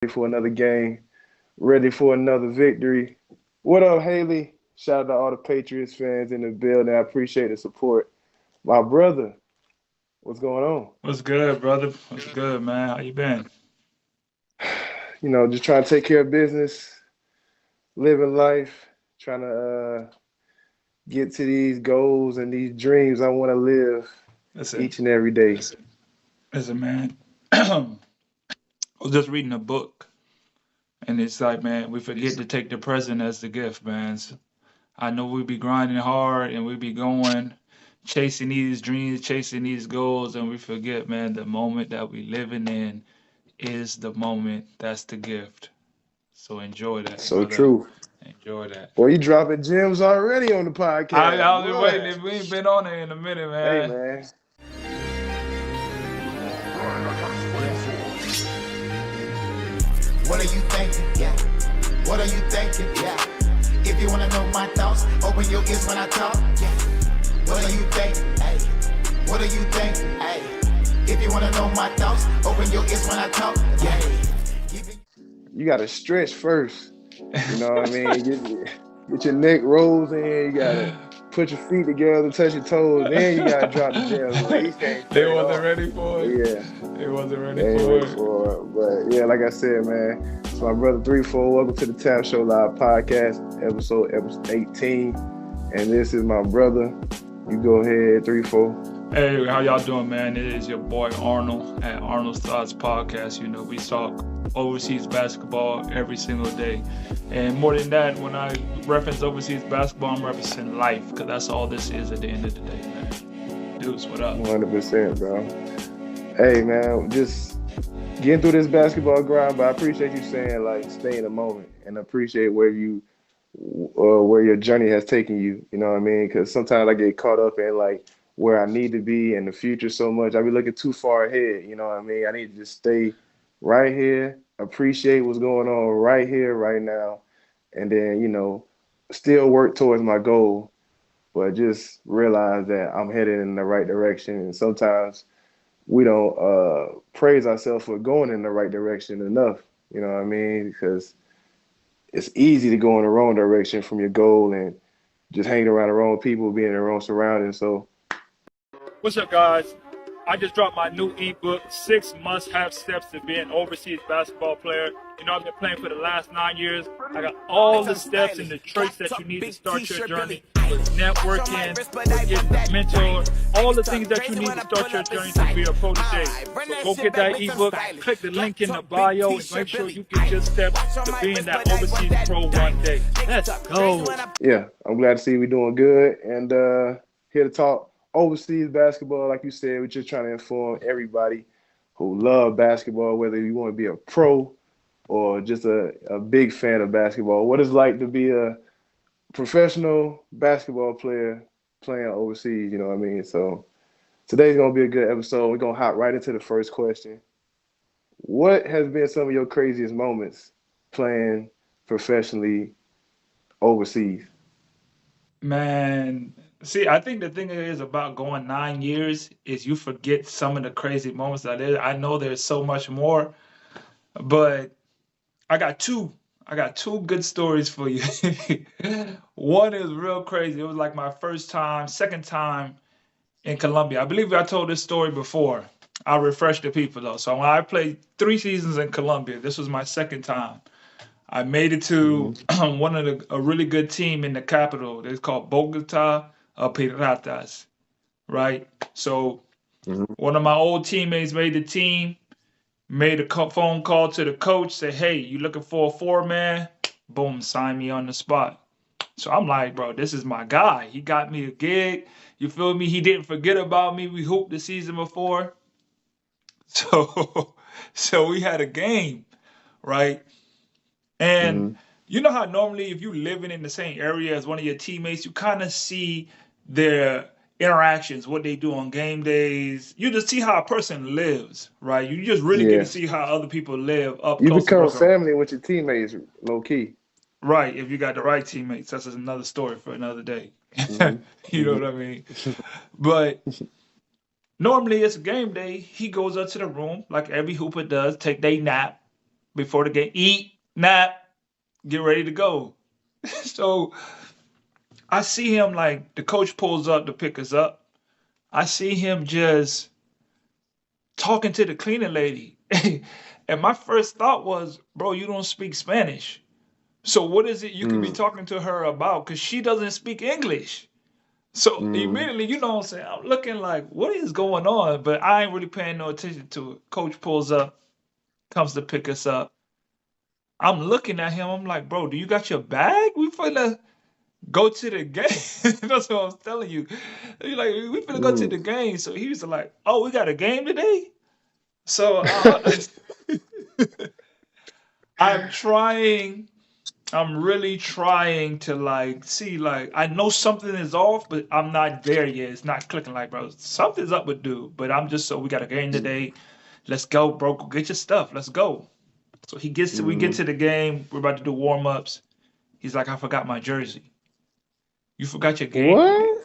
ready for another game, ready for another victory. What up, Haley? Shout out to all the Patriots fans in the building. I appreciate the support. My brother, what's going on? What's good, brother? What's good, man? How you been? Just trying to take care of business, living life, trying to get to these goals and these dreams I want to live Listen, each and every day. listen, man. I was just reading a book, and it's like, man, we forget to take the present as the gift, man. I know we be grinding hard and we be going, chasing these dreams, chasing these goals, and we forget, man, the moment that we living in is the moment. That's the gift. So enjoy that, So brother. true. Enjoy that. Boy, you dropping gems already on the podcast, I was boy. waiting. We ain't been on it in a minute, Hey, man. man. What are you thinking? Yeah. What are you thinking? Yeah. If you wanna know my thoughts, open your ears when I talk. Yeah. What are you thinking? Hey. What are you thinking? Hey. If you wanna know my thoughts, open your ears when I talk. Yeah. You got to stretch first. You know what I mean? Get your neck rolls in. You got to put your feet together, touch your toes. Then you got to drop the gems. Boy, you can't They straight wasn't off. ready for it. Yeah, They wasn't ready they ain't for ready it. for it. But yeah, like I said, man, it's my brother 3-4. Welcome to the Tap Show Live Podcast, episode 18. And this is my brother. You go ahead, 3-4. Hey, how y'all doing, man? It is your boy Arnold at Arnold's Thoughts Podcast. You know, we talk overseas basketball every single day. And more than that, when I reference overseas basketball, I'm referencing life, because that's all this is at the end of the day, man. Dudes, what up? 100%, bro. Hey, man, just getting through this basketball grind, but I appreciate you saying, like, stay in the moment and appreciate where your journey has taken you. You know what I mean? Because sometimes I get caught up in, like, where I need to be in the future so much. I be looking too far ahead. You know what I mean? I need to just stay right here, appreciate what's going on right here, right now, and then, still work towards my goal, but just realize that I'm headed in the right direction. And sometimes we don't praise ourselves for going in the right direction enough. You know what I mean? Because it's easy to go in the wrong direction from your goal and just hanging around the wrong people, being in the wrong surroundings. So What's up, guys? I just dropped my new ebook, 6 Must-Have Steps to Be an Overseas Basketball Player. You know, I've been playing for the last 9 years. I got all the steps and the traits that you need to start your journey with networking, with getting a mentor, all the things that you need to start your journey to be a protege. So go get that ebook, click the link in the bio, and make sure you get your steps to being that overseas pro one day. Let's go. yeah, I'm glad to see we doing good and here to talk overseas basketball. Like you said, we're just trying to inform everybody who love basketball, whether you want to be a pro or just a big fan of basketball, what it's like to be a professional basketball player playing overseas. You know what I mean? So today's gonna be a good episode. We're gonna hop right into the first question. What has been some of your craziest moments playing professionally overseas? Man, see, I think the thing is about going 9 years is you forget some of the crazy moments that there. I know there's so much more, but I got two. I got two good stories for you. One is real crazy. It was like my first time, second time in Colombia. I believe I told this story before. I'll refresh the people though. So when I played 3 seasons in Colombia, this was my second time. I made it to Mm-hmm. a really good team in the capital. It's called Bogota Piratas, right? So Mm-hmm. one of my old teammates made the team, made a phone call to the coach, said, "Hey, you looking for a four-man?" Boom, sign me on the spot. So I'm like, bro, this is my guy. He got me a gig. You feel me? He didn't forget about me. We hooped the season before. So so we had a game, right? And Mm-hmm. you know how normally if you living in the same area as one of your teammates, you kind of see their interactions, what they do on game days. You just see how a person lives, right? You just really get to Yeah. see how other people live up You close and become personal. family with your teammates, low key. Right, if you got the right teammates. That's another story for another day. Mm-hmm. You know Mm-hmm. what I mean? But normally it's game day. He goes up to the room like every hooper does, take their nap before the game, eat, nap, get ready to go. So I see him like the coach pulls up to pick us up. I see him just talking to the cleaning lady. And my first thought was, bro, you don't speak Spanish. So what is it you could be Mm, talking to her about? Because she doesn't speak English. So mm. immediately, you know what I'm saying? I'm looking like, what is going on? But I ain't really paying no attention to it. Coach pulls up, comes to pick us up. I'm looking at him. I'm like, bro, do you got your bag? We finna go to the game. That's what I was telling you. He's like, we finna go to Mm. the game. So he was like, oh, we got a game today? So I'm trying. I'm really trying to like see like I know something is off, but I'm not there yet. It's not clicking like bro. Something's up with dude. But I'm just so we got a game today. Let's go, bro. Go get your stuff. Let's go. So we get Mm. to the game. We're about to do warm ups. He's like, I forgot my jersey. You forgot your game? What?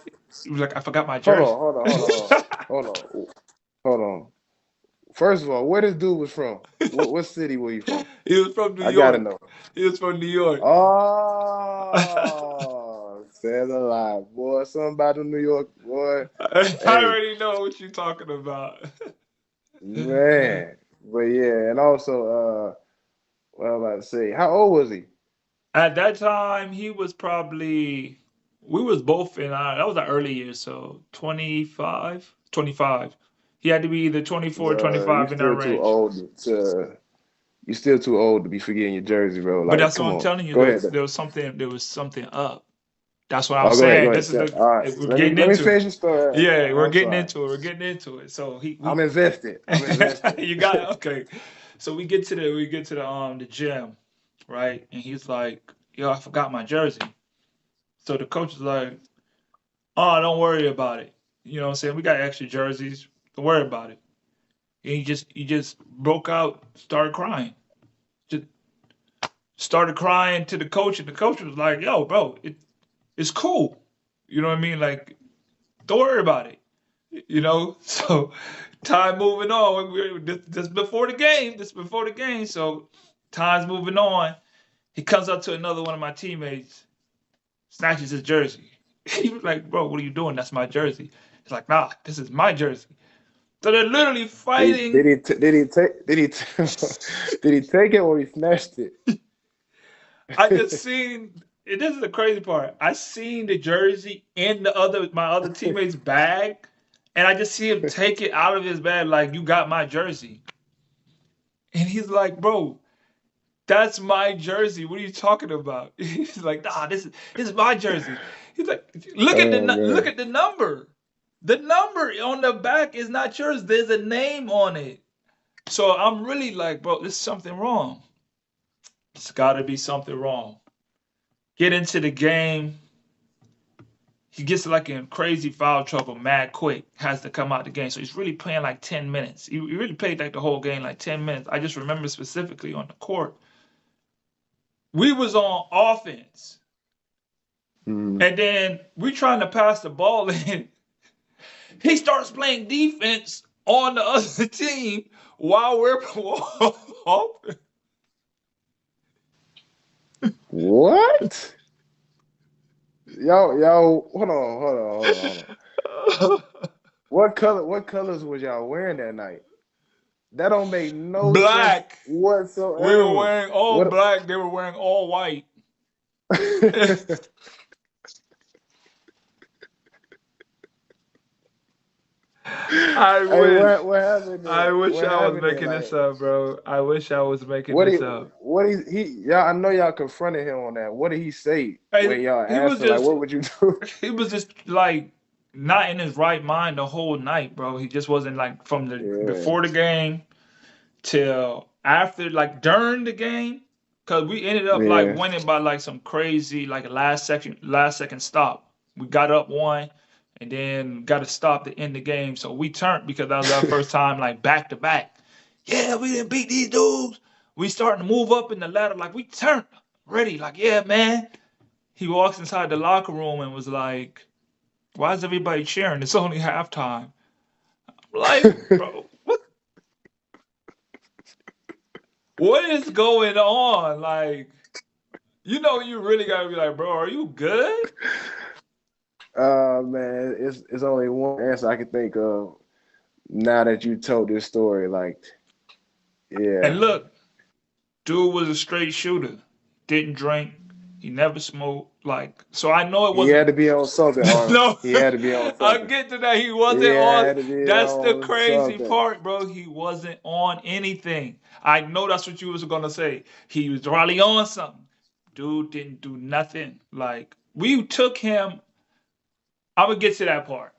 He was like, I forgot my Hold jersey. on, hold on, hold on, hold on, hold on, hold on. First of all, where this dude was from? What city were you from? He was from New I gotta York. know. He was from New York. Oh, said alive, boy. Something about the New York boy. I Hey, already know what you're talking about. man. But yeah, and also, what I'm about to say, how old was he? At that time, he was probably, we was both in our, that was our early years, so 25, 25. He had to be either 24 or Bro, 25 in that range. you still too old to be forgetting your jersey, bro. But Like, that's what come I'm on. telling you, Go ahead. there was something up. That's what I'm Oh, go ahead, go saying. ahead. This is All right. we're Let me getting let me into it. finish the story. Yeah, we're I'm getting sorry. into it. We're getting into it. So I'm invested. I'm invested. you got it. Okay. So we get to the gym, right? And he's like, yo, I forgot my jersey. So the coach is like, oh, don't worry about it. You know what I'm saying? We got extra jerseys. Don't worry about it. And he just broke out, started crying. Just started crying to the coach, and the coach was like, yo, bro, it's cool. You know what I mean? Like, don't worry about it. You know? So time moving on. This before the game. This before the game. So time's moving on. He comes up to another one of my teammates, snatches his jersey. He was like, bro, what are you doing? That's my jersey. He's like, nah, this is my jersey. So they're literally fighting. Did he take it or he snatched it? I just seen this is the crazy part. I seen the jersey in my other teammate's bag, and I just see him take it out of his bag like you got my jersey. And he's like, bro, that's my jersey. What are you talking about? He's like, nah, this is my jersey. He's like, Oh look man. at the number. The number on the back is not yours. There's a name on it. So I'm really like, bro, there's something wrong. It's got to be something wrong. Get into the game. He gets like in crazy foul trouble mad quick. Has to come out the game. So he's really playing like 10 minutes. He really played like the whole game like 10 minutes. I just remember specifically on the court. We was on offense. Mm. And then we trying to pass the ball in. He starts playing defense on the other team while we're offense. What? Y'all, hold on. What colors was y'all wearing that night? That don't make no sense Black. We were whatsoever. wearing all What? black. They were wearing all white. I Hey, wish. what happened I there? wish What I was happened there? making Like, this up, bro. I wish I was making what this he, up. y'all? I know y'all confronted him on that. What did he say Hey, when y'all he was asked him, like, just what would you do? he was just like not in his right mind the whole night, bro. He just wasn't like from the Yeah, before the game till after, like during the game, because we ended up like yeah, winning by like some crazy like a last second stop. We got up one and then got to stop to end the game. So we turned because that was our first time like back to back. Yeah, we didn't beat these dudes. We starting to move up in the ladder like we turned ready. Like yeah, man. He walks inside the locker room and was like, "Why is everybody cheering? It's only halftime." I'm like, bro, what What is going on? Like, you really gotta be like, bro, are you good? Man, it's only one answer I can think of now that you told this story. Like, And yeah, look, dude was a straight shooter. Didn't drink. He never smoked. Like, so I know it he had wasn't. to be on something, Arnold. No, He had to be on I'll something. get to that. He He wasn't on. had to be That's the on crazy something. part, bro. He wasn't on anything. I know that's what you was gonna say. He was probably on something. Dude didn't do nothing. Like, we took him. I'm gonna get to that part.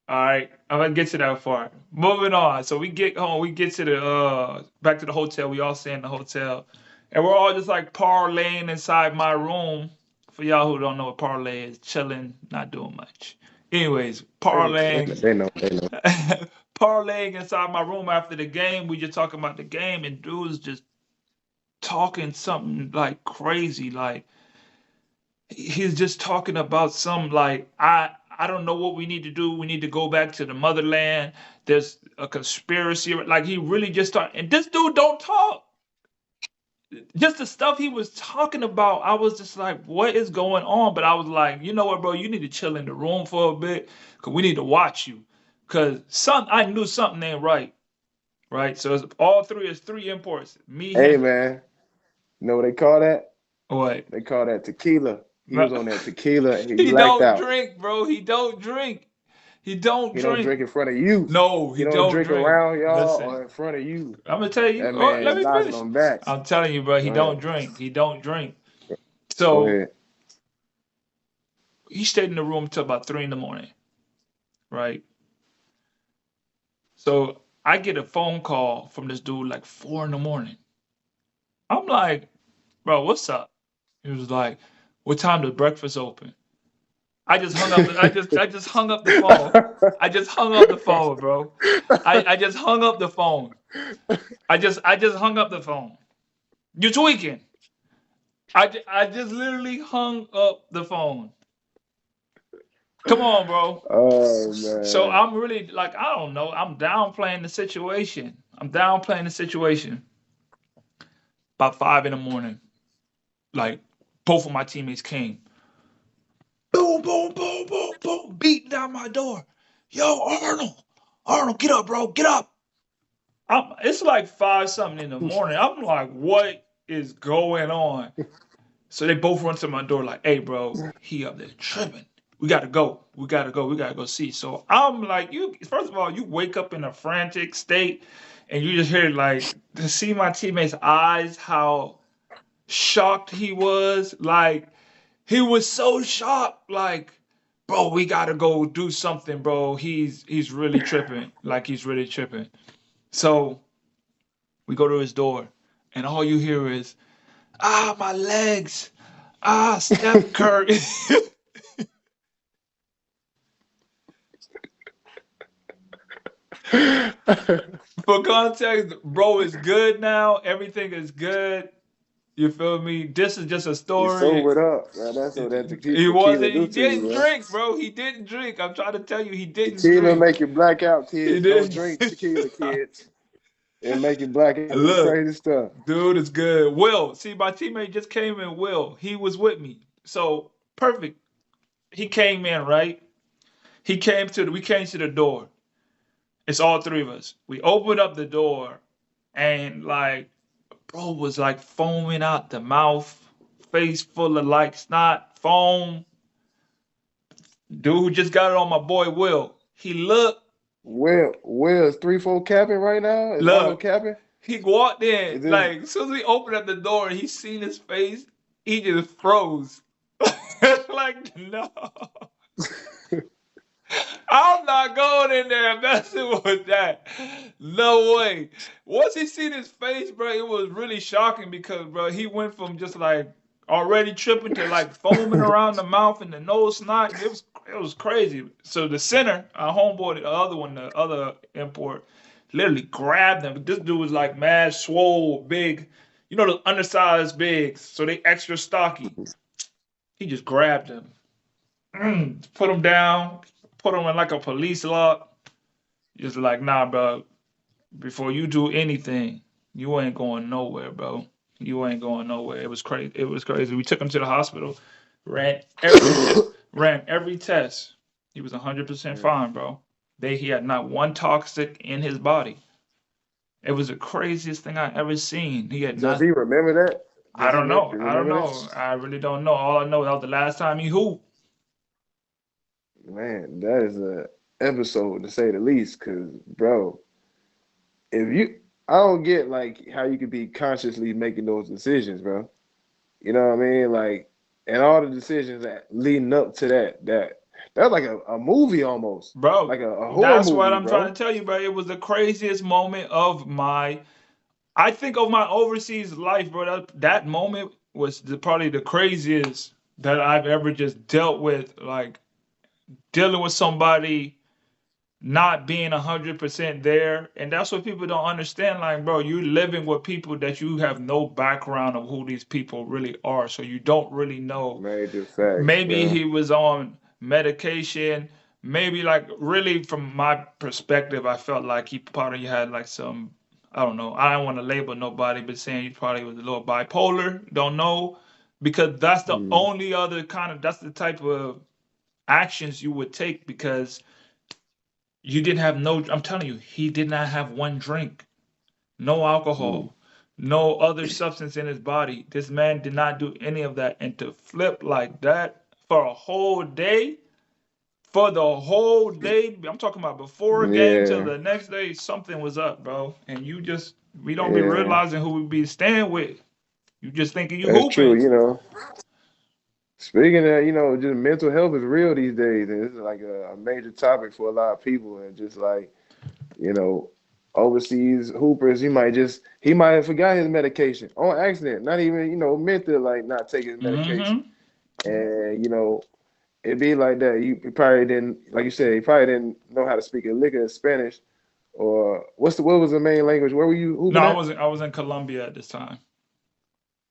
All right, I'm gonna get to that part. Moving on. So we get home. We get to the back to the hotel. We all stay in the hotel, and we're all just like parlaying inside my room. For y'all who don't know what parlay is, chilling, not doing much. Anyways, parlaying, They know. parlaying inside my room after the game. We just talking about the game, and dude's just talking something like crazy. Like, he's just talking about some, like, I don't know what we need to do. We need to go back to the motherland. There's a conspiracy. Like, he really just started, and this dude don't talk. Just the stuff he was talking about, I was just like, what is going on? But I was like, you know what, bro? You need to chill in the room for a bit, because we need to watch you. Because I knew something ain't right. Right? So it's three imports. Me, Hey, him, man, you know what they call that? what? They call that tequila. He was on that tequila and he He blacked don't out. drink, bro. He don't drink. He don't He don't drink. drink in front of you. No, He he don't don't drink drink. around y'all Listen, or in front of you. I'm gonna tell you. That Oh, man let is me knocking finish. them backs. I'm telling you, bro. He Go ahead. don't drink. He don't drink. Go So ahead. he stayed in the room till about 3 in the morning, right? So I get a phone call from this dude like 4 in the morning. I'm like, bro, what's up? He was like, what time does breakfast open? I just hung up. I just hung up the phone. I just hung up the phone, bro. I just hung up the phone. I just hung up the phone. You're tweaking. I just literally hung up the phone. Come on, bro. Oh So man. I'm really like, I don't know. I'm downplaying the situation. I'm downplaying the situation. About 5 in the morning, like, both of my teammates came. Boom, boom, boom, boom, boom, beating down my door. Yo, Arnold, get up, bro, get up. It's like 5 something in the morning. I'm like, what is going on? So they both run to my door like, hey, bro, he up there tripping. We gotta go. We gotta go. We gotta go see. So I'm like, you. First of all, you wake up in a frantic state, and you just hear, like, to see my teammate's eyes, how shocked he was. Like, he was so shocked. Like, bro, we gotta go do something, bro. He's really tripping. Like, he's really tripping. So we go to his door, and all you hear is, my legs. Steph Curry. For context, bro is good now. Everything is good. You feel me? This is just a You story. sobered up, man. That's what that He tequila wasn't. He do to you, didn't man. drink, bro. He didn't drink. I'm trying to tell you, he didn't Tequila drink. make you black out, He kids. Don't didn't. drink tequila, kids. It make you black out. Do Look, crazy stuff. dude is good. Will, see, my teammate just came in. Will, he was with me. So perfect. He came in, right? We came to the door. It's all three of us. We opened up the door, and, like, bro was like foaming out the mouth, face full of, like, snot, foam. Dude who just got it on my boy Will. He looked, Will is 3-4 capping right now? Is Arnold look, capping? he walked in, Is this like, as soon as we opened up the door and he seen his face, he just froze. Like, no. I'm not going in there messing with that. No way. Once he seen his face, bro, it was really shocking because, bro, he went from just like already tripping to like foaming around the mouth and the nose snot. It was crazy. So the center, our homeboy, the other one, the other import, literally grabbed him. This dude was like mad, swole, big. You know, the undersized bigs, so they extra stocky. He just grabbed him, put him down, put him in like a police lock. Just like, nah, bro. Before you do anything, You ain't going nowhere, bro. You ain't going nowhere. It was crazy. It was crazy. We took him to the hospital, ran every ran every test. He was 100% Mm. fine, bro. He had not one toxic in his body. It was the craziest thing I ever seen. He had Does not. he remember that? I Does he don't know. I don't remember know. that? I really don't know. All I know that was the last time he hooped. Man, that is a episode to say the least. Cause bro, if you, I don't get like how you could be consciously making those decisions, bro. You know what I mean? Like, and all the decisions that leading up to that's like a movie almost, Bro, like a horror that's what movie, I'm trying bro. to tell you, bro. It was the craziest moment of my, I think of my overseas life, bro. That moment was probably the craziest that I've ever just dealt with. Like dealing with somebody not being 100% there, and that's what people don't understand. Like, bro, you're living with people that you have no background of who these people really are, so you don't really know. Major facts, Maybe bro. he was on medication. Maybe like really from my perspective, I felt like he probably had like some, I don't know. I don't want to label nobody, but saying he probably was a little bipolar. Don't know, because that's the Mm, only other kind of, that's the type of actions you would take, because you didn't have no. I'm telling you, he did not have one drink, no mm. alcohol, no other substance in his body. This man did not do any of that, and to flip like that for a whole day, for the whole day. I'm talking about before a game till Yeah, the next day. Something was up, bro. And you just, we don't be yeah, realizing who we be staying with. You just thinking you that's true. hooping. You know, speaking of, just mental health is real these days, and it's like a major topic for a lot of people. And just like, you know, overseas hoopers, he might have forgot his medication on accident, not even, meant to like not take his medication. Mm-hmm. And, it be like that. He probably didn't, like you said, he probably didn't know how to speak a lick of Spanish. Or what was the main language? Where were you No, hooping I at? wasn't. I was in Colombia at this time.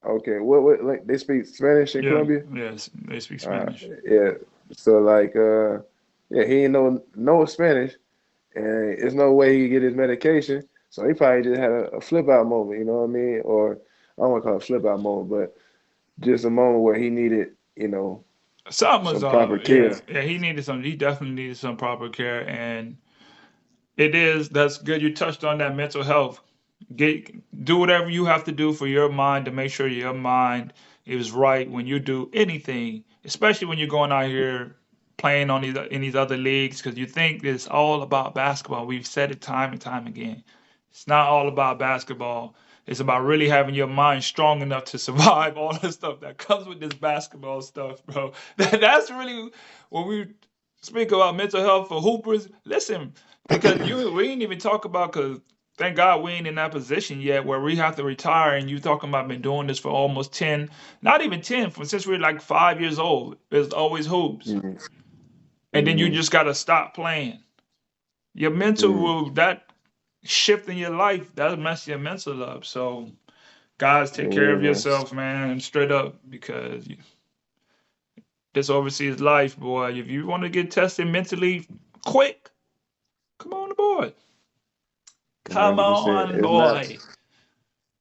Okay, what like they speak Spanish in Yeah. Colombia? Yes, they speak Uh, Spanish. yeah. So like yeah, he ain't know no Spanish, and there's no way he could get his medication. So he probably just had a flip out moment, you know what I mean? Or I don't want to call it a flip out moment, but just a moment where he needed, Something was some proper yeah, care. yeah, he needed some, he definitely needed some proper care. And it is, that's good you touched on that mental health. Get, do whatever you have to do for your mind to make sure your mind is right when you do anything, especially when you're going out here playing on these in these other leagues, because you think it's all about basketball. We've said it time and time again. It's not all about basketball. It's about really having your mind strong enough to survive all the stuff that comes with this basketball stuff, bro. That's really when we speak about mental health for hoopers. Listen, because we ain't even talk about, because thank God we ain't in that position yet where we have to retire, and you talking about been doing this for almost 10, not even 10, from since we are like 5 years old. It's always hoops. Mm-hmm. And then you Mm-hmm. just gotta stop playing. Your mental will, that shift in your life, that'll mess your mental up. So guys, take care Yeah, of man. yourself, man, straight up, because this overseas life, boy, if you want to get tested mentally quick, come on aboard. Come 100%. on, It's not. boy.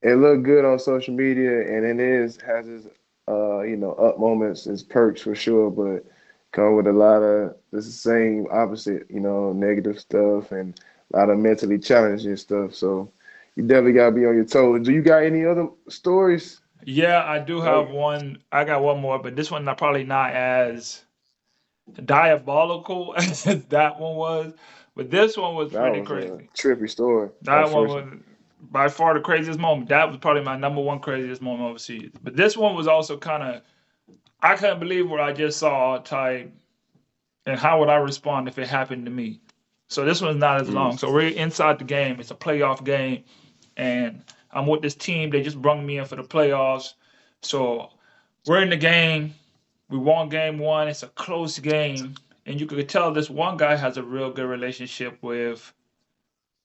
It looked good on social media, and it has its up moments, its perks for sure, but come with a lot of the same opposite, negative stuff and a lot of mentally challenging stuff. So you definitely gotta be on your toes. Do you got any other stories? Yeah, I do have Like one. I got one more, but this one not probably not as diabolical as that one was. But this one was that pretty was a crazy. trippy story. That That one first was one. by far the craziest moment. That was probably my number one craziest moment overseas. But this one was also kind of, I couldn't believe what I just saw type, and how would I respond if it happened to me. So this one's not as Mm, long. So we're inside the game. It's a playoff game, and I'm with this team. They just brought me in for the playoffs. So we're in the game. We won game one. It's a close game, and you could tell this one guy has a real good relationship with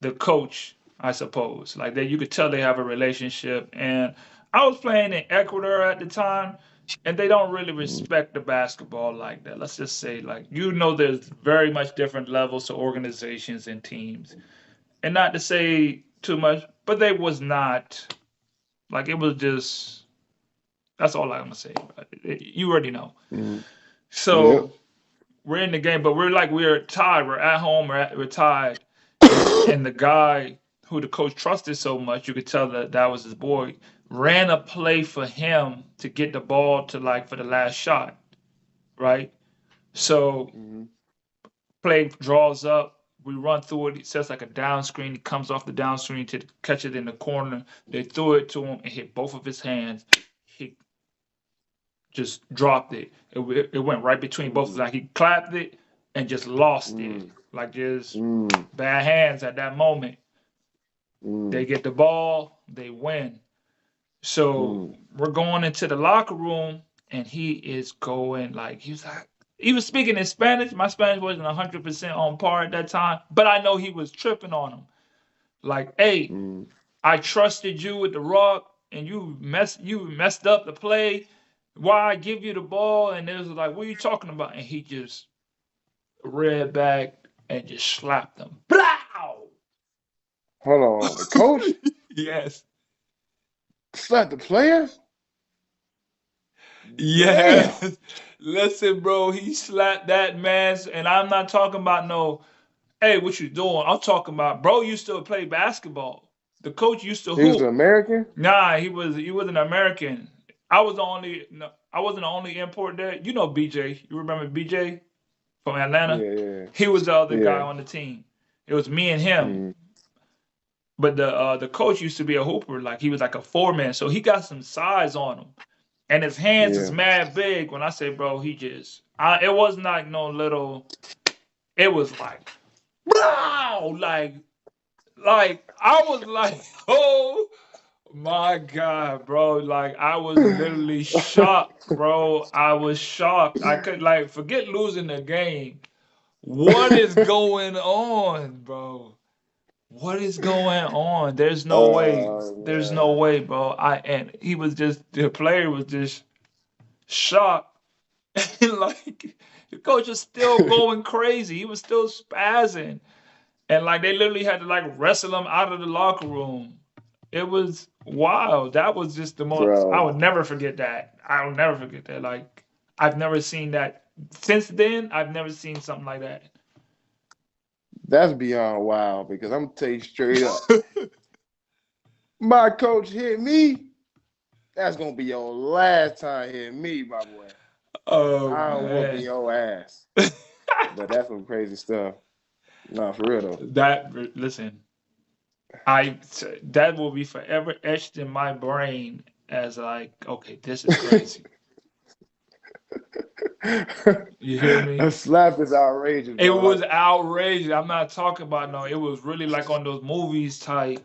the coach, I suppose. Like that, you could tell they have a relationship. And I was playing in Ecuador at the time, and they don't really mm, respect the basketball like that. Let's just say, like, there's very much different levels to organizations and teams. And not to say too much, but they was not like it was just. That's all I'm gonna say. You already know. Mm. Yep. So we're in the game, but we're tied. We're at home. We're tied, and the guy who the coach trusted so much, you could tell that that was his boy, ran a play for him to get the ball to like for the last shot, right? So Mm. play draws up. We run through it. It says like a down screen. He comes off the down screen to catch it in the corner. They threw it to him and hit both of his hands. He just dropped it. It went right between both of them. Mm. Like he clapped it and just lost it. Mm. Like just Mm. bad hands at that moment. They Mm. get the ball, they win. So Mm. we're going into the locker room and he is going like he was speaking in Spanish. My Spanish wasn't 100% on par at that time, but I know he was tripping on him. Like, hey, Mm. I trusted you with the rock and you messed up the play. Why I give you the ball? And it was like, what are you talking about? And he just read back and just slapped him. Blow! Hold on. The coach Yes. slapped the player? Damn. Yes. Listen, bro, he slapped that man's, and I'm not talking about no, hey, what you doing? I'm talking about, bro, used to play basketball. The coach used to He was an hoop. American? Nah, he was an American. I was the only, no, I wasn't the only import there. You know BJ. You remember BJ from Atlanta? Yeah, yeah. He was the other guy Yeah. on the team. It was me and him. Mm. But the coach used to be a hooper, like he was like a foreman, so he got some size on him. And his hands is Yeah. mad big. When I say, bro, he just, it wasn't like no little. It was like, wow, like I was like, oh my god, bro, like I was literally shocked, bro. I was shocked. I could like forget losing the game. What is going on, bro? What is going on? There's no way. There's no Man. way, bro. And he was just the player was just shocked. And like the coach was still going crazy. He was still spazzing. And like they literally had to like wrestle him out of the locker room. It was wild. That was just the most I would Bro, never forget that. I will never forget that. Like I've never seen that since then. I've never seen something like that. that's beyond wild because I'm gonna tell you straight up. My coach hit me. That's gonna be your last time hitting me, my boy. Oh I'm whooping man. your ass. But that's some crazy stuff. Nah, for real though. That listen, I that will be forever etched in my brain as like, okay, this is crazy. You hear me? A slap is outrageous, It bro. was outrageous. I'm not talking about no. It was really like on those movies type.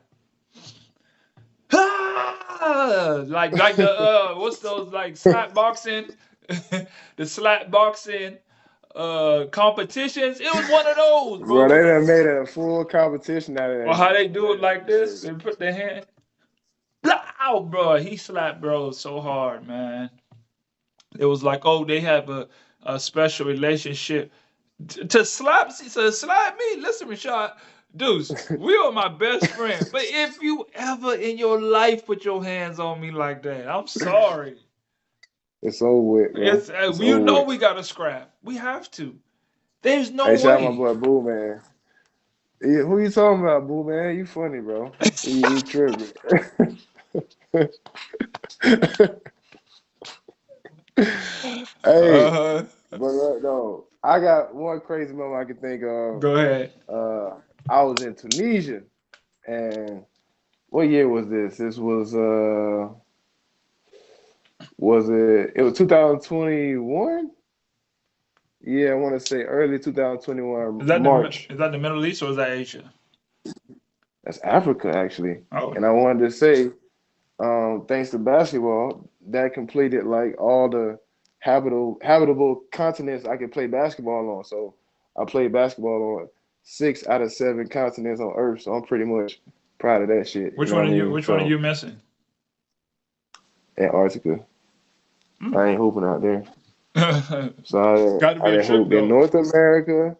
Like the what's those like slap boxing, the slap boxing competitions. It was one of those, Bro, they bro. done made it a full competition out of Or that how they shit, do it man. like That's this? crazy. They put their hand. Blow, bro. He slapped bro so hard, man. It was like, oh, they have a special relationship. To slap me. Listen, Rashad, Deuce, we are my best friend. But if you ever in your life put your hands on me like that, I'm sorry. It's over with, bro. It's It's you over know with. we gotta scrap. We have to. There's no Hey, shout out my way. boy Boo, man. Who you talking about, Boo, man? You funny, bro. He tripping. Hey, Uh, but no, I got one crazy moment I can think of. Go ahead. I was in Tunisia, and what year was this? This was it? It was 2021. Yeah, I want to say early 2021 March. Is that the Middle East or is that Asia? That's Africa actually, Oh, and I wanted to say, thanks to basketball, that completed like all the habitable continents I could play basketball on. So I played basketball on 6 out of 7 continents on Earth. So I'm pretty much proud of that shit. You which know one what are I you? mean? Which one are So you missing? Antarctica, Mm. I ain't hooping out there. So Got to I be a done trip hooped in though. North America,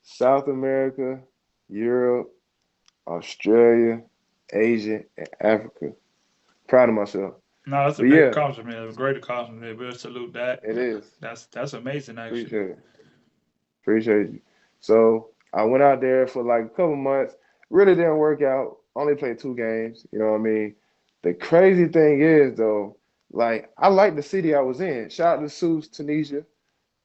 South America, Europe, Australia. Asia, and Africa. Proud of myself. No, that's a But big yeah, accomplishment. A great accomplishment. We'll salute that. it is. That's amazing, actually. Appreciate it. Appreciate you. So I went out there for like a couple months. Really didn't work out. Only played 2 games. You know what I mean? The crazy thing is though, like I like the city I was in. Shout out to Sousse, Tunisia.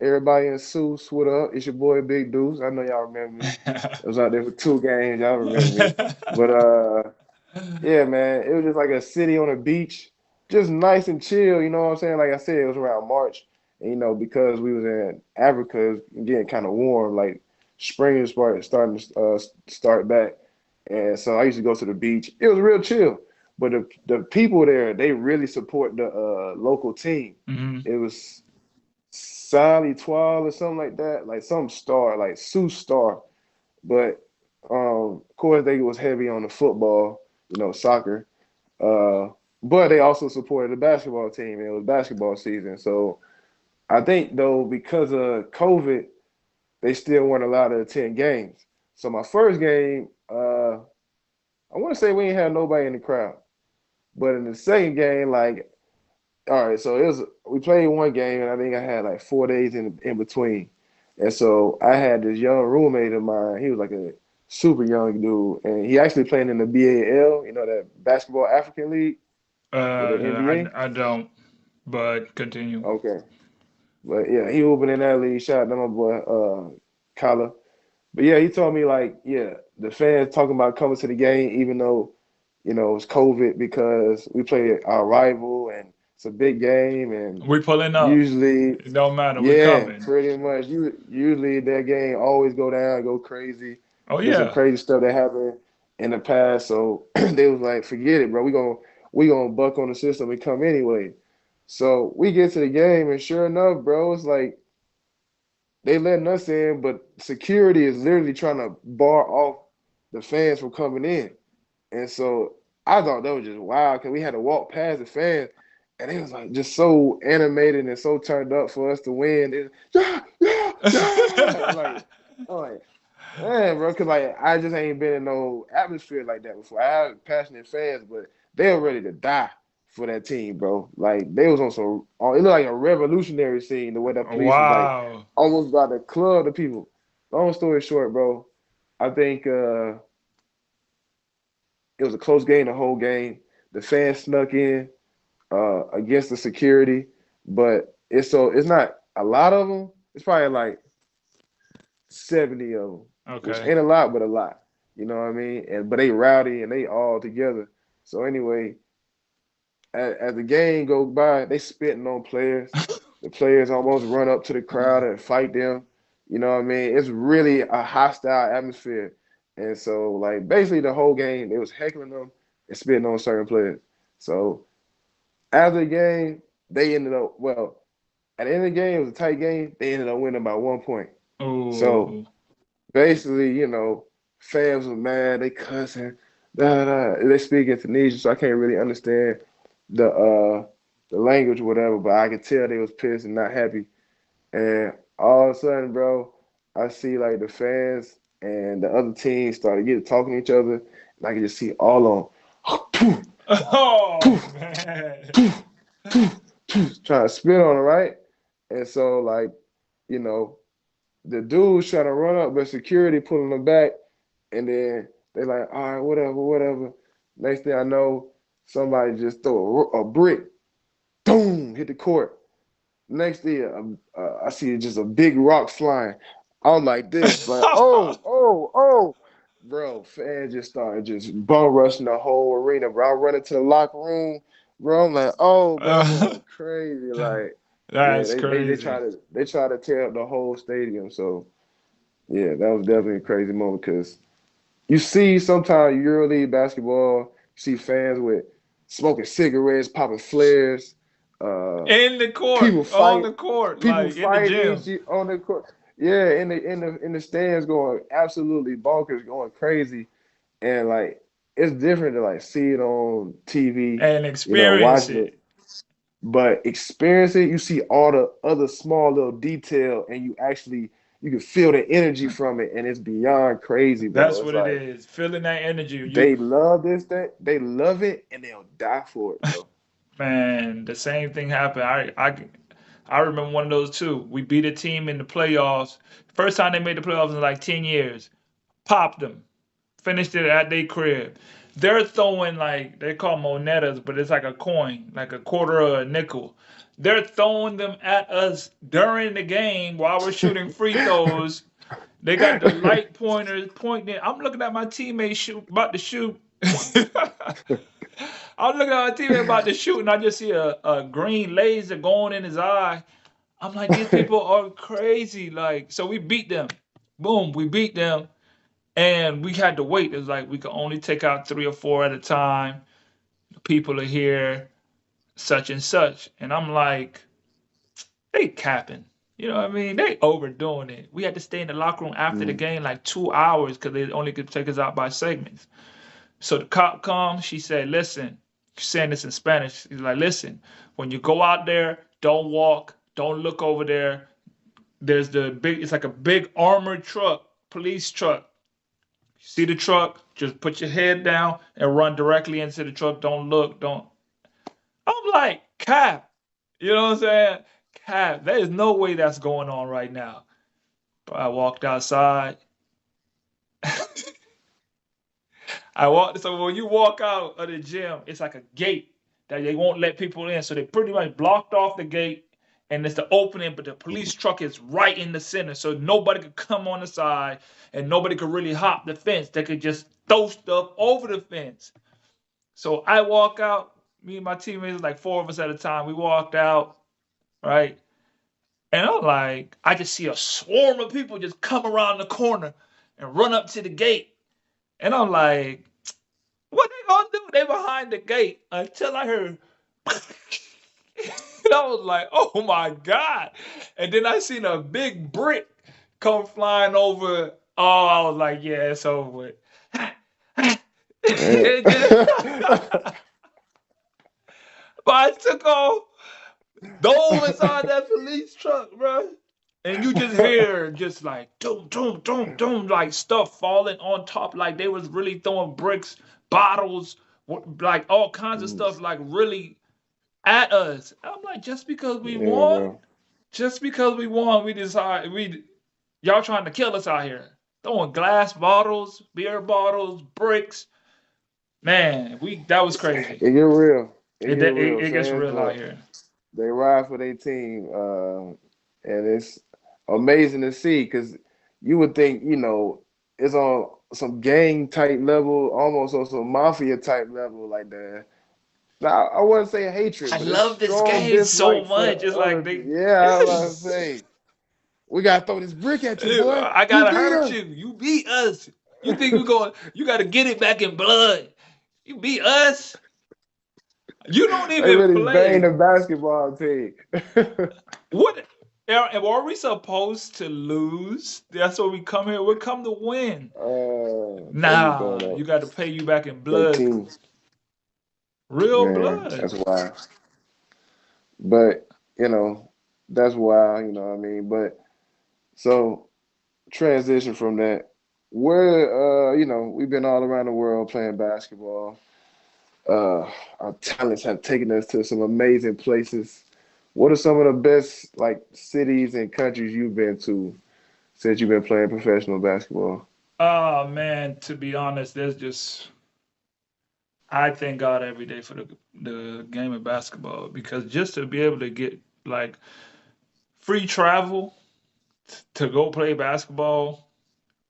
Everybody in Sousse, what up? It's your boy Big Deuce. I know y'all remember me. I was out there for 2 games. Y'all remember me. But yeah, man, it was just like a city on a beach, just nice and chill. You know what I'm saying? Like I said, it was around March, and because we was in Africa, it's getting kind of warm. Like spring is starting to start back, and so I used to go to the beach. It was real chill, but the people there, they really support the local team. Hmm. It was Sally Twal or something like that, like some star, like Sue Star. But of course, they was heavy on the football, soccer. Uh, but they also supported the basketball team, and it was basketball season. So I think though, because of COVID, they still weren't allowed to attend games. So my first game, I want to say we ain't had nobody in the crowd. But in the second game, like, all right, so we played 1 game, and I think I had like 4 days in between. And so I had this young roommate of mine. He was like a super young dude, and he actually playing in the BAL, that Basketball African League with the NBA. I don't, but continue. Okay, but yeah, he hooping in that league. Shout out to my boy Kala. But yeah, he told me like, yeah, the fans talking about coming to the game, even though it's COVID because we play our rival and it's a big game, and We pulling up. usually, It don't matter. We yeah, coming. pretty much. Usually that game always go down, go crazy. Oh There's some yeah. crazy stuff that happened in the past, so they was like, forget it, bro. We gonna buck on the system and come anyway. So we get to the game, and sure enough, bro, it's like they letting us in, but security is literally trying to bar off the fans from coming in. And so I thought that was just wild because we had to walk past the fans, and it was like just so animated and so turned up for us to win. Yeah, yeah, yeah. I'm like, man, bro, because like I just ain't been in no atmosphere like that before. I have passionate fans, but they were ready to die for that team, bro. Like they was on some, it looked like a revolutionary scene the way that police was like Wow. almost about to club the people. Long story short, bro, I think it was a close game the whole game. The fans snuck in against the security, but it's not a lot of them. It's probably like 70 of them, which Okay. ain't a lot, but a lot. You know what I mean? But they rowdy and they all together. So anyway, as the game goes by, they spitting on players. The players almost run up to the crowd and fight them. You know what I mean? It's really a hostile atmosphere. And so, like, basically the whole game, they was heckling them and spitting on certain players. So after the game, they ended up, well, at the end of the game, it was a tight game. They ended up winning by 1 point. So Oh. basically, fans were mad, they cussing, da, da, da. They speak in Tunisian, so I can't really understand the language or whatever, but I could tell they was pissed and not happy. And all of a sudden, bro, I see like the fans and the other teams started getting talking to each other, and I could just see all of them Oh man. trying to spit on it, right? And so like, you know, the dude's trying to run up, but security pulling them back, and then they like, all right, whatever, whatever. Next thing I know, somebody just throw a brick, boom, hit the court. Next thing, I see just a big rock flying. I'm like this, like, oh, oh, oh. Bro, fans just started just bum rushing the whole arena, bro. I'm running to the locker room, bro. I'm like, oh, bro, I'm going crazy. Like, yeah, That's they crazy. try to tear up the whole stadium. So yeah, that was definitely a crazy moment because you see sometimes EuroLeague basketball, you see fans with smoking cigarettes, popping flares, uh, In the court, people on fight, the court, people like in the fighting gym. on the court. Yeah, in the stands, going absolutely bonkers, going crazy, and like it's different to like see it on TV, And experience watching it, it. but experience it. You see all the other small little detail, and you actually you can feel the energy from it, and it's beyond crazy, That's bro. It's what it like is. Feeling that energy. they love this thing, they love it, and they'll die for it, bro. Man, the same thing happened. I remember one of those too. We beat a team in the playoffs. First time they made the playoffs in like 10 years. Popped them. Finished it at their crib. They're throwing like they call monetas, but it's like a coin, like a quarter or a nickel. They're throwing them at us during the game while we're shooting free throws. They got the light pointers pointing. I'm looking at my teammate shoot, about to shoot. I'm looking at my teammate about to shoot, and I just see a green laser going in his eye. I'm like, these people are crazy. Like, so we beat them. Boom, we beat them. And we had to wait. It was like we could only take out 3 or 4 at a time. People are here, such and such. And I'm like, they capping. You know what I mean? They overdoing it. We had to stay in the locker room after the Mm, game like 2 hours because they only could take us out by segments. So the cop comes, she said, listen, she's saying this in Spanish. She's like, listen, when you go out there, don't walk, don't look over there. There's the big, it's like a big armored truck, police truck. See the truck, just put your head down and run directly into the truck. Don't look, don't. I'm like, Cap, you know what I'm saying? Cap, there is no way that's going on right now. But I walked outside. I walked, so when you walk out of the gym, it's like a gate that they won't let people in. So they pretty much blocked off the gate and it's the opening, but the police truck is right in the center. So nobody could come on the side and nobody could really hop the fence. They could just throw stuff over the fence. So I walk out, me and my teammates, like 4 of us at a time, we walked out, right? And I'm like, I just see a swarm of people just come around the corner and run up to the gate. And I'm like, what they gonna do? They behind the gate until I heard. And I was like, oh my God. And then I seen a big brick come flying over. Oh, I was like, yeah, it's over with. man. It just, but I took off, dove inside that police truck, bro. And you just hear just like doom, doom, doom, doom, like stuff falling on top, like they was really throwing bricks, bottles, like all kinds of Mm, stuff, like really at us. I'm like, yeah, bro. just because we won, we decide we y'all trying to kill us out here. Throwing glass bottles, beer bottles, bricks. Man, we that was crazy. It get real. It It get it, real. it gets Fans, real out here. they ride for their team, and it's amazing to see because you would think, it's on some gang type level, almost on some mafia type level, like that. Now, I wouldn't say hatred, I but it's love this strong game so dislike much. It's for like us. they Yeah, I was about to say, we gotta throw this brick at you, boy. I You gotta beat hurt us. you. You beat us. You think you going? You gotta get it back in blood. You beat us. You don't They even really bang play. the basketball team. What are we supposed to lose? That's what we come here. We come to win. They be throwing Nah, up you got to pay you back in their blood, team. real Man, blood. that's wild. But, you know, that's wild, you know what I mean? But so transition from that. Where we've been all around the world playing basketball. Our talents have taken us to some amazing places. What are some of the best like cities and countries you've been to since you've been playing professional basketball? Oh man, to be honest, there's just I thank God every day for the game of basketball because just to be able to get like free travel to go play basketball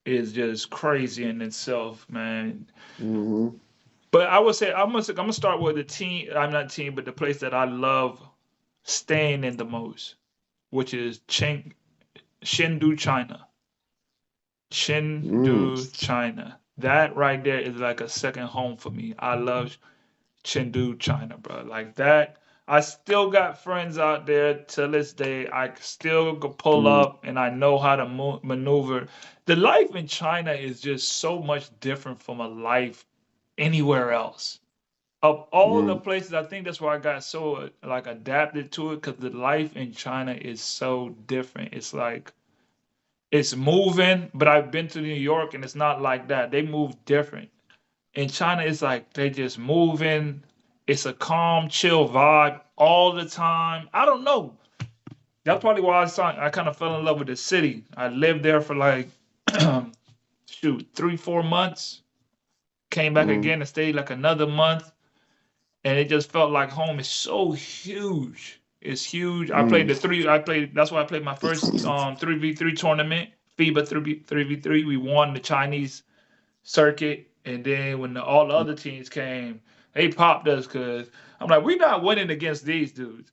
is just crazy in itself, man. Hmm. But I would say I'm gonna start with the team. I'm not team, but the place that I love staying in the most, which is Chengdu, China. Mm. Chengdu, China. That right there is like a second home for me. I love Chengdu, China, bro. Like that. I still got friends out there to this day. I still could pull Mm. up and I know how to maneuver. The life in China is just so much different from a life anywhere else. Of all the Mm. places, I think that's why I got so like adapted to it because the life in China is so different. It's like it's moving, but I've been to New York and it's not like that. They move different. In China, it's like they just moving. It's a calm, chill vibe all the time. I don't know. That's probably why I kind of fell in love with the city. I lived there for like, shoot, 3, 4 months. Came back Mm, again and stayed like another month, and it just felt like home. It's so huge. It's huge. I played mm, the three. I played. That's why I played my first 3v3 tournament. FIBA 3v3. We won the Chinese circuit, and then when all the other teams came, they popped us because I'm like, we're not winning against these dudes.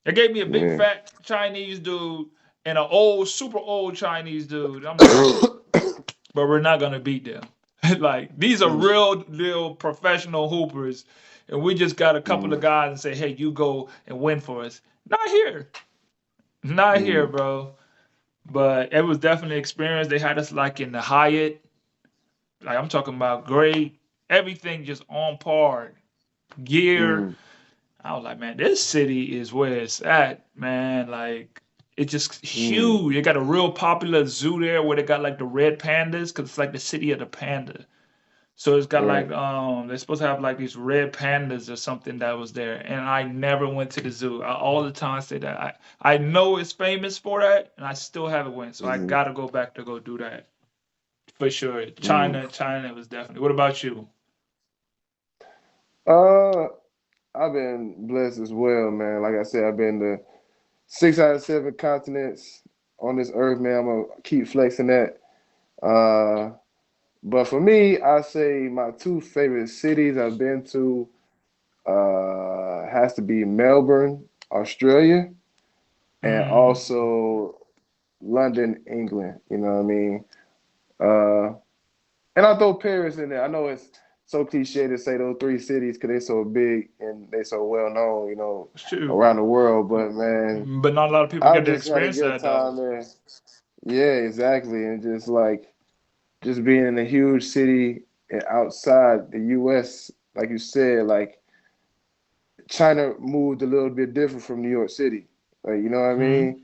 They gave me a big yeah. fat Chinese dude and an old, super old Chinese dude. I'm like, but we're not gonna beat them. Like these are Mm, real professional hoopers, and we just got a couple of mm, guys and say, hey, you go and win for us. Not here, not here, mm, bro. But it was definitely an experience. They had us like in the Hyatt. Like I'm talking about great, everything just on par. Gear. mm, I was like, man, this city is where it's at, man. Like it's just mm, huge. They got a real popular zoo there where they got like the red pandas because it's like the city of the panda. So it's got right. like they're supposed to have like these red pandas or something that was there. And I never went to the zoo. I all the time say that. I know it's famous for that and I still haven't went. So I Mm, gotta go back to go do that. For sure. mm. China was definitely. What about you? Uh, I've been blessed as well, man. Like I said, I've been to 6 out of 7 continents on this earth, man. I'm gonna keep flexing that. Uh, but for me, I say my two favorite cities I've been to has to be Melbourne, Australia, and Mm, also London, England. You know what I mean? Uh, and I throw Paris in there. I know it's so cliche to say those three cities because they're so big and they're so well known, shoot. around the world. But man, But not a lot of people I've get to just had a experience good that though. time there. Yeah, exactly. And just like just being in a huge city and outside the US, like you said, like China moved a little bit different from New York City. Like, you know what I Hmm. mean?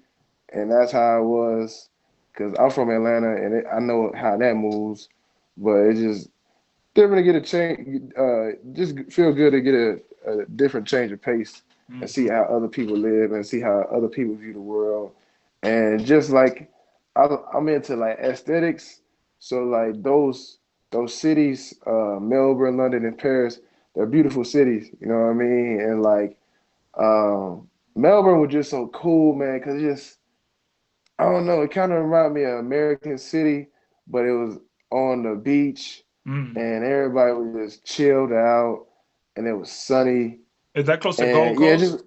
And that's how it was because I'm from Atlanta and I know how that moves. But it's just different to get a change. Just feel good to get a different change of pace and see Hmm. how other people live and see how other people view the world. And just like I'm into like aesthetics, so like those cities, Melbourne, London, and Paris, they're beautiful cities. You know what I mean? And like Melbourne was just so cool, man, because it just I don't know, it kind of reminded me of American City, but it was on the beach Mm. and everybody was just chilled out and it was sunny. Is that close to Gold And yeah, Coast? just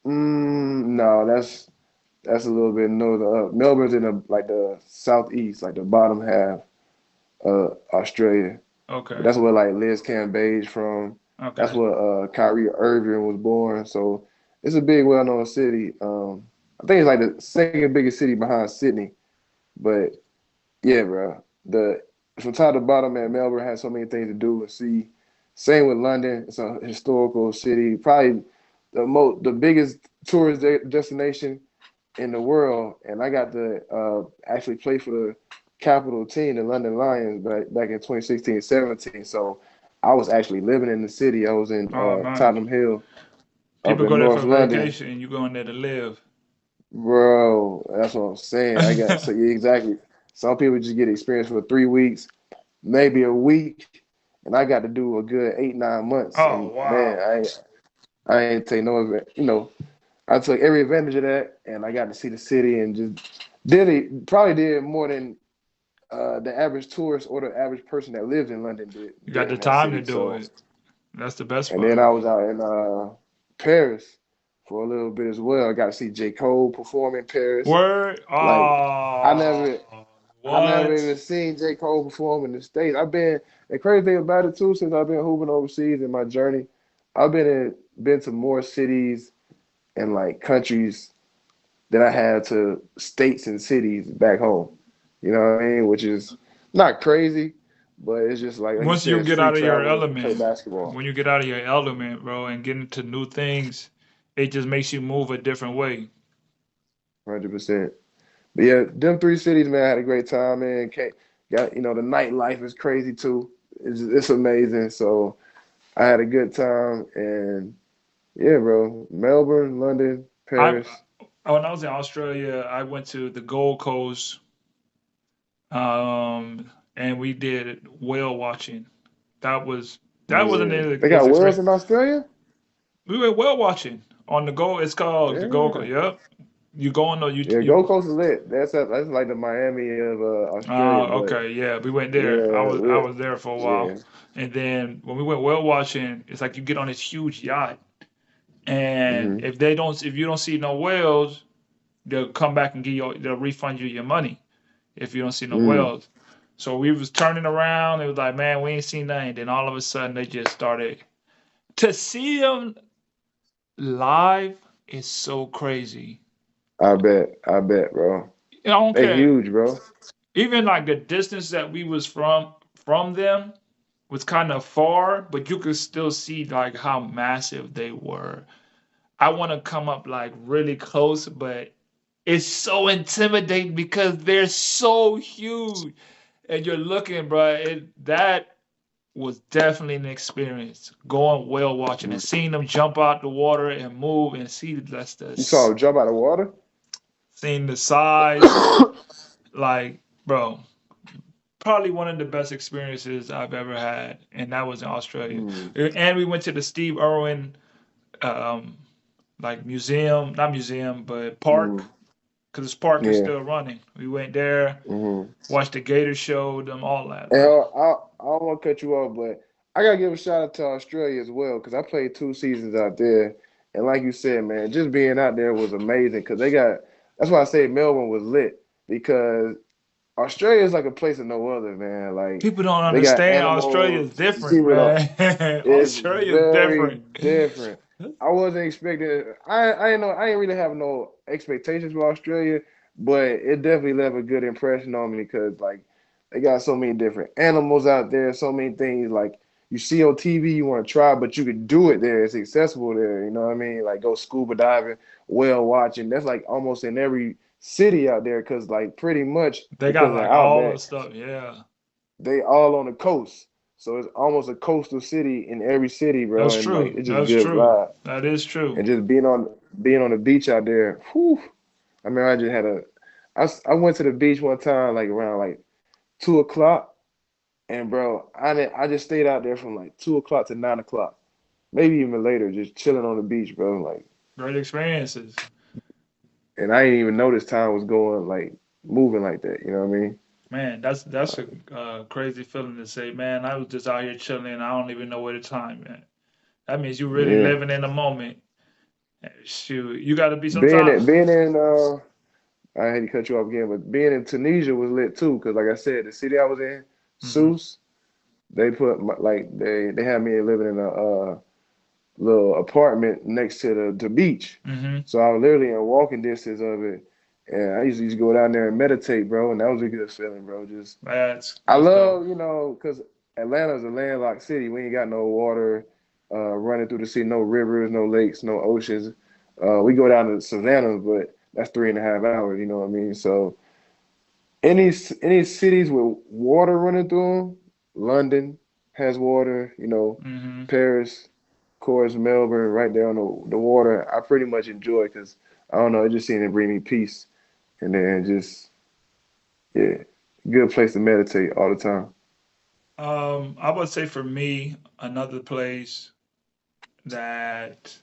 no, that's a little bit northern up. Melbourne's in the southeast, like the bottom half of Australia. But Okay. that's where like Liz Cambage from. That's Okay. where Kyrie Irving was born. So it's a big, well-known city. I think it's like the second biggest city behind Sydney. But yeah, bro. The From top to bottom, man, Melbourne has so many things to do and see. Same with London. It's a historical city, probably the biggest tourist destination in the world. And I got to actually play for the capital team, the London Lions, back in 2016, 17. So I was actually living in the city. I was in Oh, nice. Tottenham Hill up People in go there North for London. vacation and you going there to live. Bro, that's what I'm saying. I got so yeah, exactly. Some people just get experience for 3 weeks, maybe a week, and I got to do a good 8, 9 months. Oh, And man, wow. I ain't take no I took every advantage of that, and I got to see the city and just probably did more than the average tourist or the average person that lives in London You got did the in that time to city. do So it. That's the best and then part. I was out in Paris for a little bit as well. I got to see J. Cole perform in Paris. Word? Like I Oh, never I never what? even seen J. Cole perform in the States. The crazy thing about it too, since I've been hooping overseas in my journey, been to more cities and like countries than I have to states and cities back home. You know what I mean? Which is not crazy, but it's just like you Once you said, it's get free out of your travel to play element, basketball. when you get out of your element, bro, and get into new things, it just makes you move a different way. 100%. But yeah, them three cities, man, I had a great time, man. Got the nightlife is crazy too. It's amazing. So I had a good time, and yeah, bro, Melbourne, London, I Paris. when I was in Australia, I went to the Gold Coast, and we did whale watching. That was that wasn't Yeah, it they is got whales experience. in Australia. We went whale watching on the Gold. It's called the Gold Coast. Yeah, Yep. You go on the yeah. you. Gold Coast is lit. That's like the Miami of Australia, but Okay, yeah, we went there. yeah, I was there for a while, yeah. and then when we went whale watching, it's like you get on this huge yacht, and Hmm. if you don't see no whales, they'll come back and they'll refund you your money if you don't see no Mm. whales. So we was turning around. It was like, man, we ain't seen nothing. Then all of a sudden, they just started to see them live is so crazy. I bet, bro. I don't They care. huge, bro. Even like the distance that we was from them was kind of far, but you could still see like how massive they were. I want to come up like really close, but it's so intimidating because they're so huge. And you're looking, bro. That was definitely an experience. Going whale watching and Mm. seeing them jump out the water and move and see that's You saw them jump out of water. seeing the size. Like, bro, probably one of the best experiences I've ever had, and that was in Australia. Mm. And we went to the Steve Irwin, um, like museum, not museum, but park, Mm. because this park is Yeah. still running. We went there, Hmm. watched the Gator show, them all that, And bro. I don't want to cut you off, but I gotta give a shout out to Australia as well because I played 2 seasons out there, and like you said, man, just being out there was amazing because they got. That's why I say Melbourne was lit because Australia is like a place of no other, man. Like People don't they got understand Australia animals. is You see different, what man. it's Australia is very different. different. I wasn't expecting. I ain't know. I ain't really have no expectations for Australia, but it definitely left a good impression on me because like they got so many different animals out there, so many things like you see on TV you want to try, but you can do it there. It's accessible there. You know what I mean? Like go scuba diving, whale watching. That's like almost in every city out there because like pretty much They got because of like all Outback the stuff. Yeah, they all on the coast. So it's almost a coastal city in every city, bro, that's and like true. it's just That's good true. vibe. That is true. And just being on the beach out there, whew. I mean, I just had a I went to the beach one time like around like 2 o'clock, and bro, I just stayed out there from like 2 o'clock to 9 o'clock, maybe even later, just chilling on the beach, bro. Like, Great experiences. and I didn't even notice time was going like moving like that. You know what I mean? Man, that's a crazy feeling to say, man. I was just out here chilling. And I don't even know where the time, man. That means you really Yeah. living in the moment. Shoot, you got to be Being sometimes. in being in I hate to cut you off again, but being in Tunisia was lit too. Cause like I said, the city I was in, Hmm. Sousse, they put like they had me living in a little apartment next to the beach. Hmm. So I was literally in walking distance of it, and I used to just go down there and meditate, bro. And that was a good feeling, bro. Just I That's dope. love cause Atlanta's a landlocked city. We ain't got no water running through the city, no rivers, no lakes, no oceans. We go down to Savannah, but that's 3.5 hours. You know what I mean? So any cities with water running through them, London has water. Hmm. Paris, of course, Melbourne, right there on the water. I pretty much enjoy because I don't know, it just seemed to bring me peace, and then just yeah, good place to meditate all the time. I would say for me, another place that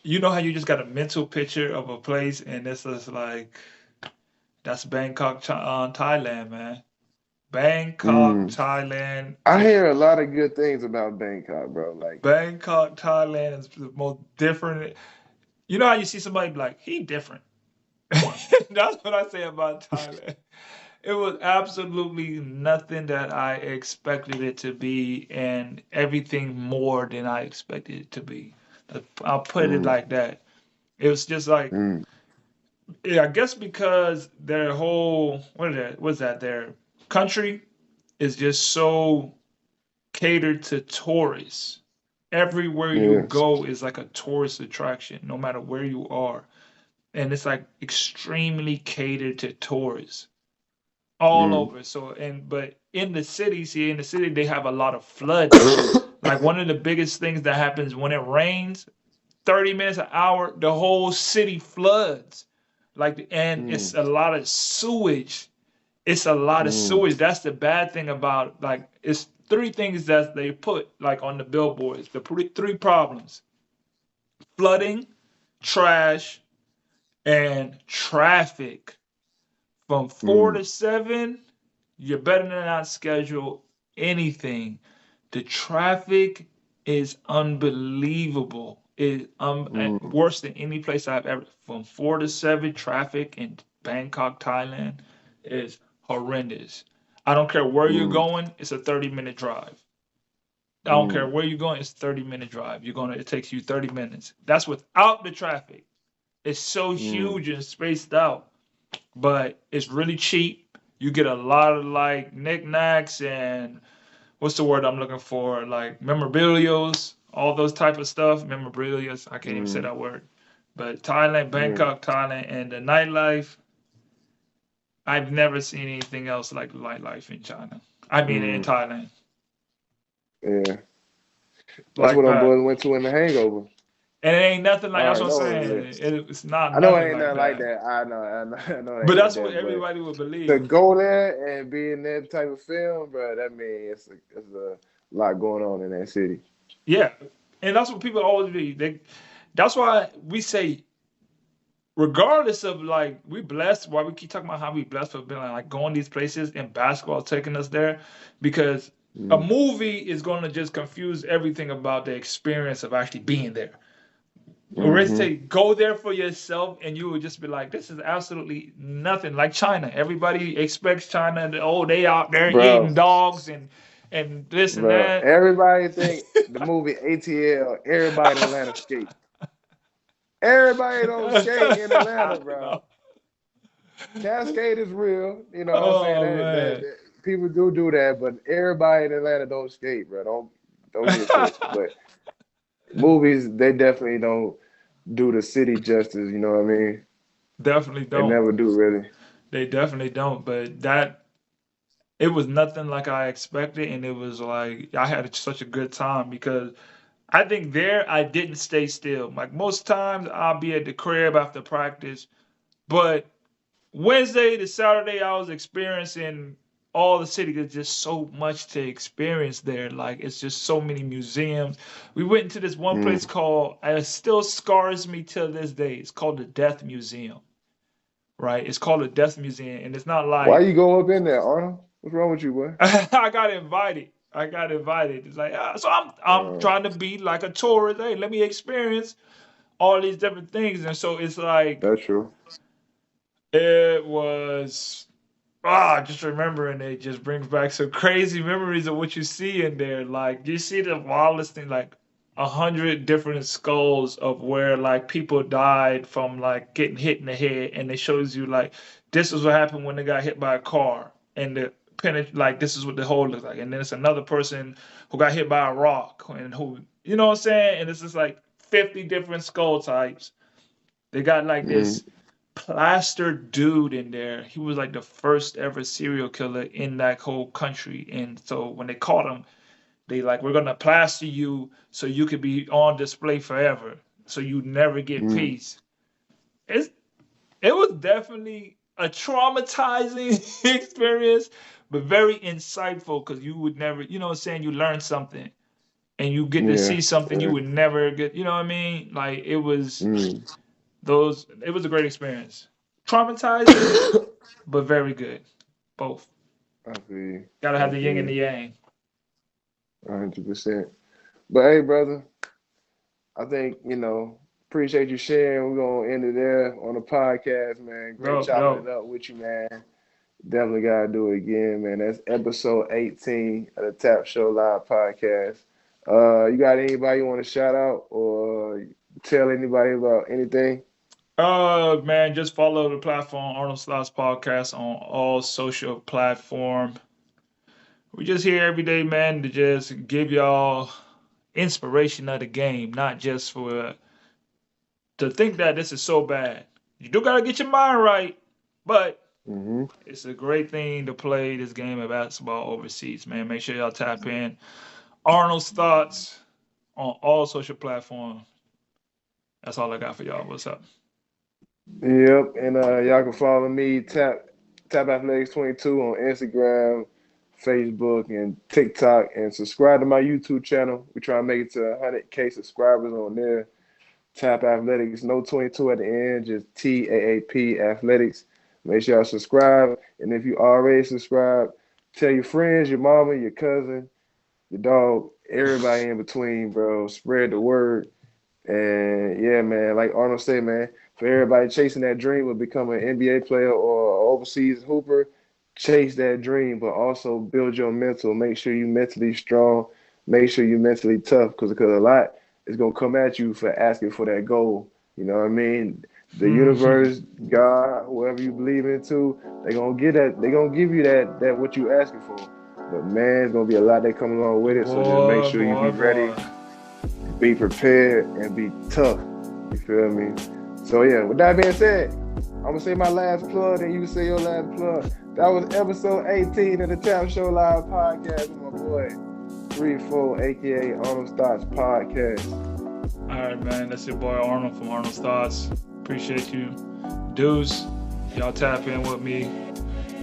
you know how you just got a mental picture of a place, and this is like that's Bangkok, Thailand, man. Bangkok, Mm. Thailand. I hear a lot of good things about Bangkok, bro. Like, Bangkok, Thailand is the most different. You know how you see somebody be like, he different. That's what I say about Thailand. It was absolutely nothing that I expected it to be, and everything more than I expected it to be. I'll put it mm, like that. It was just like, mm, yeah, I guess because their whole, what's that, their country is just so catered to tourists. Everywhere you yeah, go is like a tourist attraction, no matter where you are. and it's like extremely catered to tourists all Mm. over. So but in the cities here, in the city, they have a lot of flooding. Like one of the biggest things that happens when it rains, 30 minutes an hour, the whole city floods. And it's Mm. a lot of sewage. It's a lot of Mm. sewage. That's the bad thing about like it's three things that they put like on the billboards. The three problems: flooding, trash, and traffic. From 4 to 7, you're better than not schedule anything. The traffic is unbelievable. It Mm. worse than any place I've ever. From 4 to 7, traffic in Bangkok, Thailand, is horrendous. I don't care where you're Mm. going. It's a 30-minute drive. I don't care Mm. where you're going. It's a 30-minute drive. It takes you 30 minutes. That's without the traffic. It's so Mm. huge and spaced out, but it's really cheap. You get a lot of like knickknacks and what's the word I'm looking for? Like memorabilios, all those type of stuff. Memorabilias. I can't even say Mm. that word. But Thailand, Yeah. Bangkok, Thailand, and the nightlife. I've never seen anything else like the nightlife in China. I mean, in Mm. Thailand, Yeah. That's like what them that. boys went to in the Hangover. And it ain't nothing I like that's already what I'm know it saying. is. It's not I know it nothing ain't like nothing like that. that. I know it But ain't like that's what that. But everybody would to believe. go there and be in that type of film, bro, that means it's a lot going on in that city. Yeah, and that's what people always be. That's why we say, regardless of like we blessed. Why we keep talking about how we blessed for being like going these places and basketball taking us there, because a Mm. movie is going to just confuse everything about the experience of actually being there. Or Mm-hmm. say go there for yourself, and you would just be like, this is absolutely nothing like China. Everybody expects China. Oh, they out there eating Bro, dogs and this and bro, that. everybody think the movie ATL, everybody in Atlanta skate. Everybody don't skate in Atlanta, bro. No. Cascade is real, you know what I'm saying? Oh man. That people do that, but everybody in Atlanta don't skate, bro. Don't get it twisted. But movies, they definitely don't do the city justice, you know what I mean? Definitely They don't. never do really. They definitely don't. But that it was nothing like I expected, and it was like I had such a good time because I think there I didn't stay still. Like most times I'll be at the crib after practice, but Wednesday to Saturday I was experiencing all the city. There's just so much to experience there. Like it's just so many museums. We went into this one place Mm. called it still scars me till this day. It's called the Death Museum. Right? It's called a Death Museum, and it's not Why like you go up in there, Arnold? What's wrong with you, boy? I got invited. I got invited. It's like so I'm Uh, trying to be like a tourist. Hey, let me experience all these different things, and so it's like that's true. it was just remembering it just brings back some crazy memories of what you see in there. Like you see the wildest thing, like 100 different skulls of where like people died from like getting hit in the head, and it shows you like this is what happened when they got hit by a car, and the like this is what the hole looks like, and then it's another person who got hit by a rock, and who what I'm saying, and it's just like 50 different skull types. They got like Mm. this plastered dude in there. He was like the first ever serial killer in that whole country. And so when they caught him, they like, we're gonna plaster you so you could be on display forever. So you never get Mm. peace. It's it was definitely a traumatizing experience, but very insightful because you would never, what I'm saying, you learn something and you get to Yeah. see something you Yeah. would never get, you know what I mean? Like Mm. it was a great experience. Traumatizing, but very good. Both. I feel you. Gotta I have the feel yin and the you. yang. 100%. But hey, brother, I think, appreciate you sharing. We're gonna end it there on the podcast, man. Great Dope, chopping it dope. up with you, man. Definitely gotta do it again, man. That's episode 18 of the Tap Show Live podcast. You got anybody you want to shout out or tell anybody about anything? Man, just follow the platform Arnold Slots Podcast on all social platform. We just here every day, man, to just give y'all inspiration of the game, not just for to think that this is so bad. You do gotta get your mind right, but Hmm. it's a great thing to play this game of basketball overseas, man. Make sure y'all tap in. Arnold's thoughts on all social platforms. That's all I got for y'all. What's up? Yep, and y'all can follow me Tap Athletics 22 on Instagram, Facebook, and TikTok, and subscribe to my YouTube channel. We try to make it to 100K subscribers on there. Tap Athletics, no 22 at the end, just TAAP Athletics. Make sure y'all subscribe, and if you already subscribed, tell your friends, your mama, your cousin, your dog, everybody in between, bro. Spread the word. And yeah, man, like Arnold said, man, for everybody chasing that dream of becoming an NBA player or overseas hooper, chase that dream, but also build your mental. Make sure you mentally strong. Make sure you mentally tough, because a lot is gonna come at you for asking for that goal. You know what I mean? The Mhm. universe, God, whoever you believe into, they gonna get that. They gonna give you that what you asking for. But man, it's gonna be a lot that come along with it. So just make Boy, sure you boy, be ready, boy. be prepared, and be tough. You feel me? So yeah, with that being said, I'm gonna say my last plug, and you say your last plug. That was episode 18 of the Tap Show Live podcast with my boy 3-4, aka Arnold Stotts podcast. All right, man. That's your boy Arnold from Arnold's Thoughts. Appreciate you. Dudes, y'all tap in with me.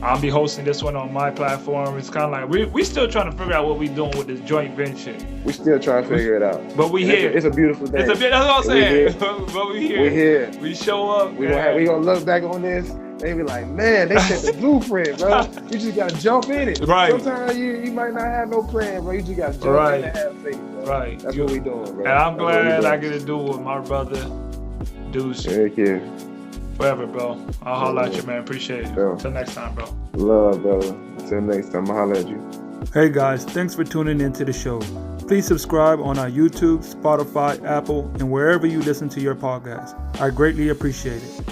I'll be hosting this one on my platform. It's kind of like we still trying to figure out what we doing with this joint venture. We still trying to figure it out. But we And here. It's a beautiful day. It's a bit. That's what I'm And we saying. here. But we here. We here. We show up. We gonna look back on this. They be like, man, they set the blueprint, bro. You just gotta jump in it. Right. Sometimes you might not have no plan, bro. You just gotta jump Right. in and have faith, bro. Right. That's what we doing, bro. And I'm That's what we glad I doing. get to do it with my brother, Deuce. Heck yeah. Forever, bro. I'll holler at you, man. Appreciate it. Yeah. Until next time, bro. Love, brother. Until next time, I'll holler at you. Hey guys, thanks for tuning into the show. Please subscribe on our YouTube, Spotify, Apple, and wherever you listen to your podcast. I greatly appreciate it.